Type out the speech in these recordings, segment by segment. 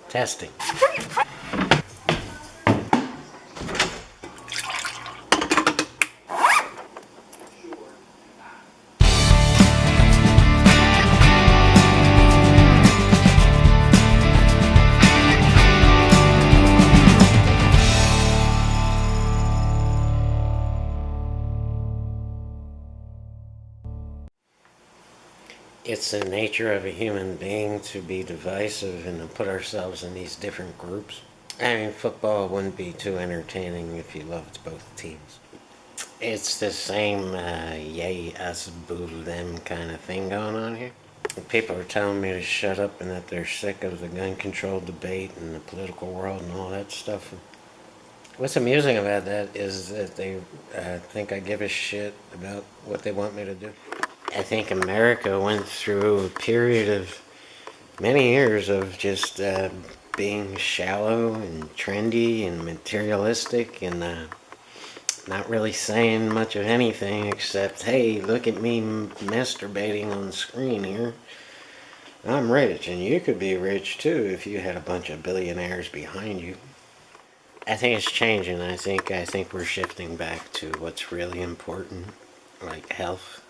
Testing. It's the nature of a human being to be divisive and to put ourselves in these different groups. I mean, football wouldn't be too entertaining if you loved both teams. It's the same yay, us, boo, them kind of thing going on here. People are telling me to shut up and that they're sick of the gun control debate and the political world and all that stuff. What's amusing about that is that they think I give a shit about what they want me to do. I think America went through a period of many years of just being shallow and trendy and materialistic and not really saying much of anything except, hey, look at me masturbating on the screen here. I'm rich, and you could be rich too if you had a bunch of billionaires behind you. I think it's changing. I think we're shifting back to what's really important, like health,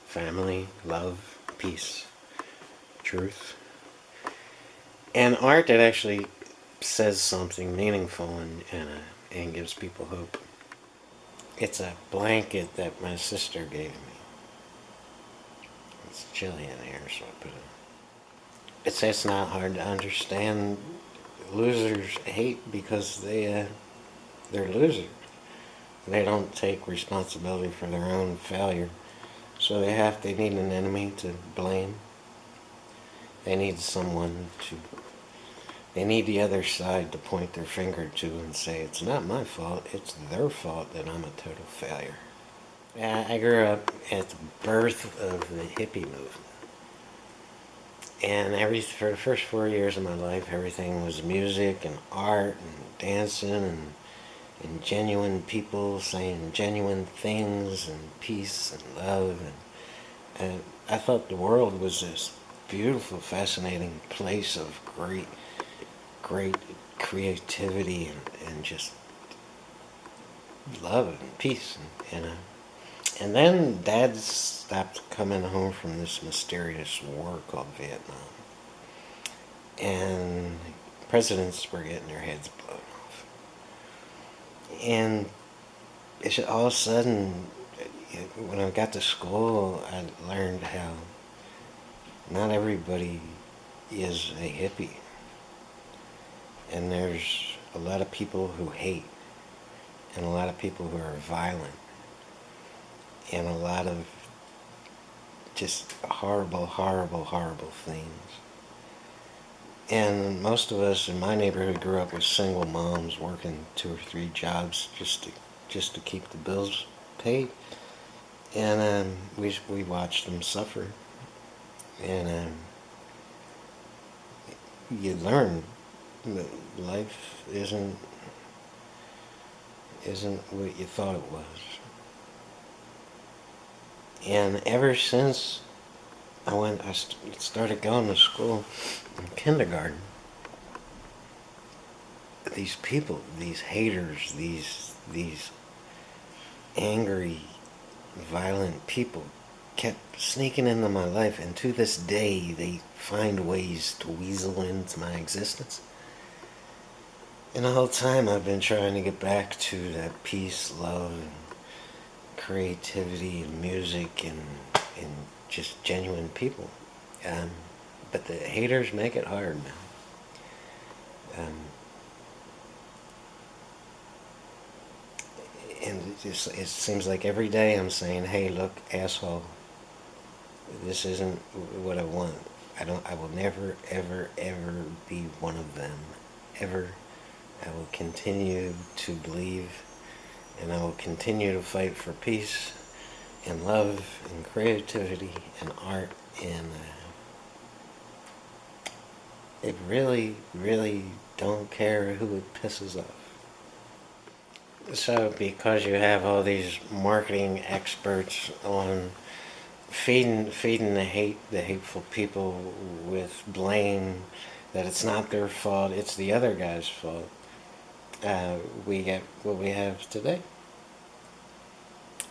family, love, peace, truth, and art that actually says something meaningful and gives people hope. It's a blanket that my sister gave me. It's chilly in here, so I put it. It's not hard to understand. Losers hate because they're losers. They don't take responsibility for their own failure. So they need an enemy to blame. They need they need the other side to point their finger to and say, it's not my fault, it's their fault that I'm a total failure. I grew up at the birth of the hippie movement. And for the first 4 years of my life, everything was music and art and dancing and genuine people saying genuine things and peace and love. And I thought the world was this beautiful, fascinating place of great creativity and just love and peace. And then Dad stopped coming home from this mysterious war called Vietnam. And presidents were getting their heads blown off. And it's all of a sudden, when I got to school, I learned how not everybody is a hippie. And there's a lot of people who hate, and a lot of people who are violent, and a lot of just horrible, horrible, horrible things. And most of us in my neighborhood grew up with single moms working 2 or 3 jobs just to keep the bills paid. And we watched them suffer. And you learn that life isn't what you thought it was. And ever since I started going to school in kindergarten, these people, these haters, these angry, violent people kept sneaking into my life, and to this day they find ways to weasel into my existence. And the whole time I've been trying to get back to that peace, love, and creativity, and music, and just genuine people. But the haters make it hard, man. And it seems like every day I'm saying, hey, look, asshole, this isn't what I want. I will never, ever, ever be one of them. Ever. I will continue to believe, and I will continue to fight for peace and love and creativity and art, and it really, really don't care who it pisses off. So because you have all these marketing experts on feeding the hateful people with blame that it's not their fault, it's the other guy's fault, we get what we have today.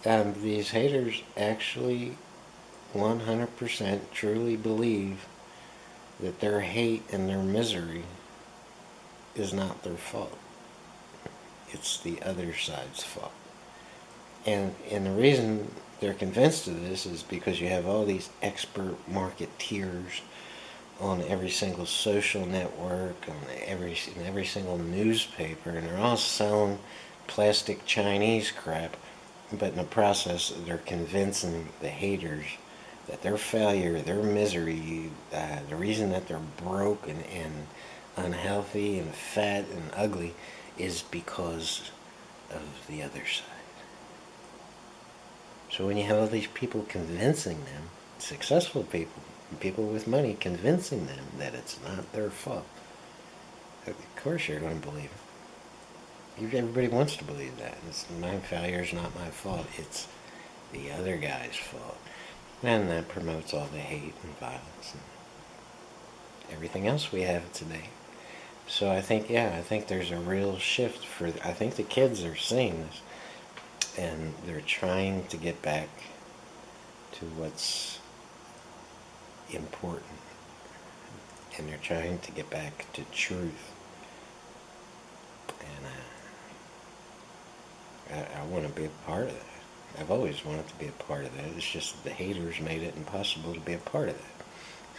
These haters actually 100% truly believe that their hate and their misery is not their fault. It's the other side's fault. And the reason they're convinced of this is because you have all these expert marketeers on every single social network, on every single newspaper, and they're all selling plastic Chinese crap, but in the process they're convincing the haters that their failure, their misery, the reason that they're broke and unhealthy and fat and ugly is because of the other side. So when you have all these people convincing them, successful people, people with money convincing them that it's not their fault, of course you're going to believe it. Everybody wants to believe that. My failure is not my fault. It's the other guy's fault. And that promotes all the hate and violence and everything else we have today. So I think there's a real shift I think the kids are seeing this, and they're trying to get back to what's important, and they're trying to get back to truth. And I want to be a part of that. I've always wanted to be a part of that. It's just the haters made it impossible to be a part of that.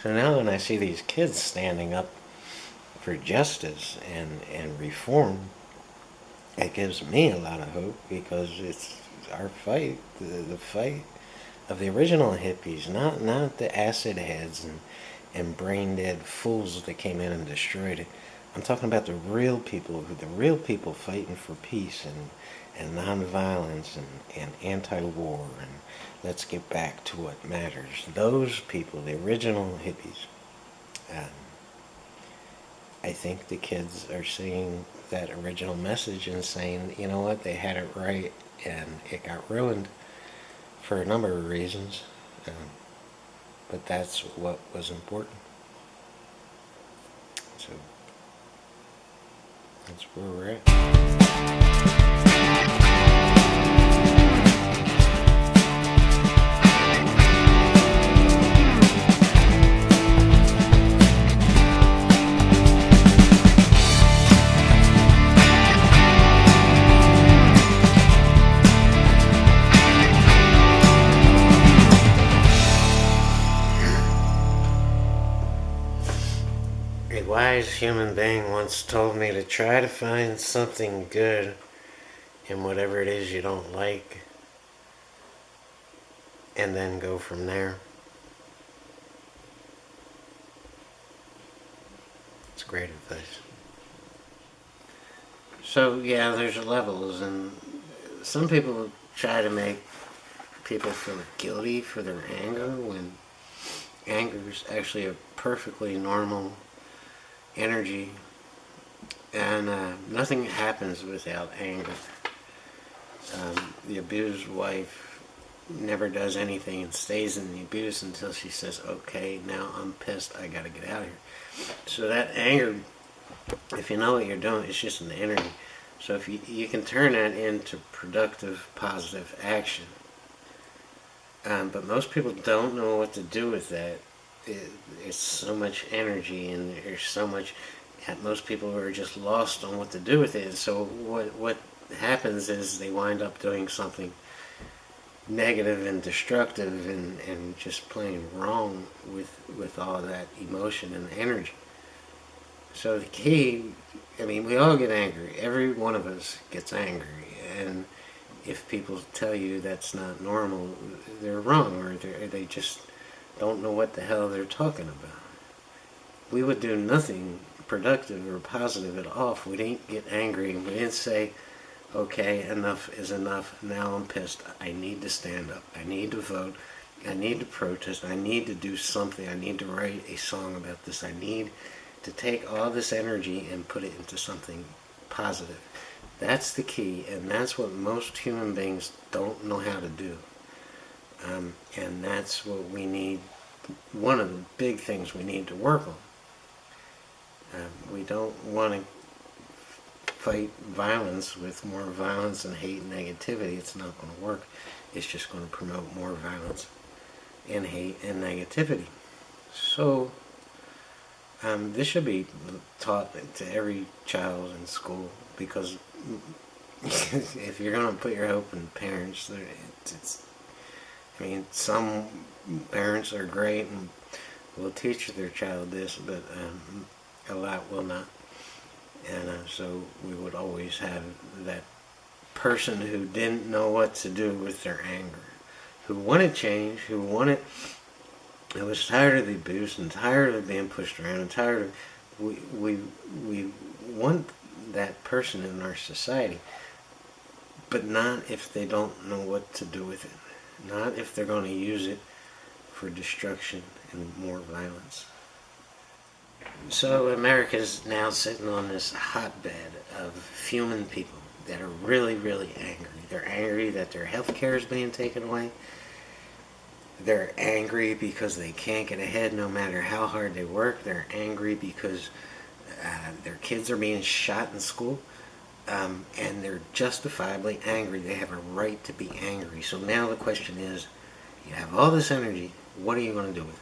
So now when I see these kids standing up for justice and reform, it gives me a lot of hope, because it's our fight, the fight of the original hippies, not the acid heads and brain dead fools that came in and destroyed it. I'm talking about the real people fighting for peace and nonviolence and anti-war, and let's get back to what matters. Those people, the original hippies, I think the kids are seeing that original message and saying, you know what, they had it right, and it got ruined for a number of reasons, but that's what was important. So that's where we're at. A wise human being once told me to try to find something good in whatever it is you don't like, and then go from there. It's great advice. So yeah, there's levels, and some people try to make people feel guilty for their anger, when anger is actually a perfectly normal energy, and nothing happens without anger. The abused wife never does anything and stays in the abuse until she says, okay, now I'm pissed, I gotta get out of here. So that anger, if you know what you're doing, it's just an energy. So if you can turn that into productive, positive action. But most people don't know what to do with that. It's so much energy, and there's so much. Most people are just lost on what to do with it. And so what happens is they wind up doing something negative and destructive and just plain wrong with all that emotion and energy. So the key, I mean, we all get angry. Every one of us gets angry, and if people tell you that's not normal, they're wrong, or they just don't know what the hell they're talking about. We would do nothing productive or positive at all if we didn't get angry and we didn't say, okay, enough is enough, now I'm pissed, I need to stand up, I need to vote, I need to protest, I need to do something, I need to write a song about this, I need to take all this energy and put it into something positive. That's the key, and that's what most human beings don't know how to do. And that's what we need, one of the big things we need to work on. We don't want to fight violence with more violence and hate and negativity. It's not going to work. It's just going to promote more violence and hate and negativity. So this should be taught to every child in school, because if you're going to put your hope in parents, I mean, some parents are great and will teach their child this, but a lot will not. And so we would always have that person who didn't know what to do with their anger, who wanted change, who was tired of the abuse and tired of being pushed around and tired of, we want that person in our society, but not if they don't know what to do with it, not if they're going to use it for destruction and more violence. So America's now sitting on this hotbed of human people that are really, really angry. They're angry that their health care is being taken away. They're angry because they can't get ahead no matter how hard they work. They're angry because their kids are being shot in school. And they're justifiably angry. They have a right to be angry. So now the question is, you have all this energy, what are you going to do with it?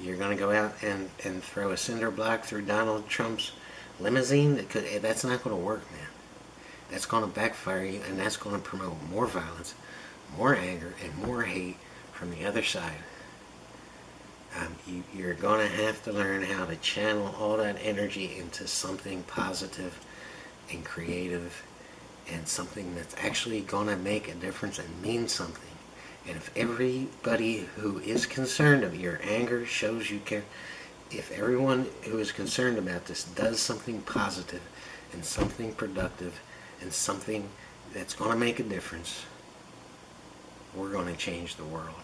You're going to go out and throw a cinder block through Donald Trump's limousine? That's not going to work, man. That's going to backfire you, and that's going to promote more violence, more anger, and more hate from the other side. You're going to have to learn how to channel all that energy into something positive and creative, and something that's actually going to make a difference and mean something. And if everybody who is concerned of your anger shows you care, if everyone who is concerned about this does something positive and something productive and something that's going to make a difference, we're going to change the world.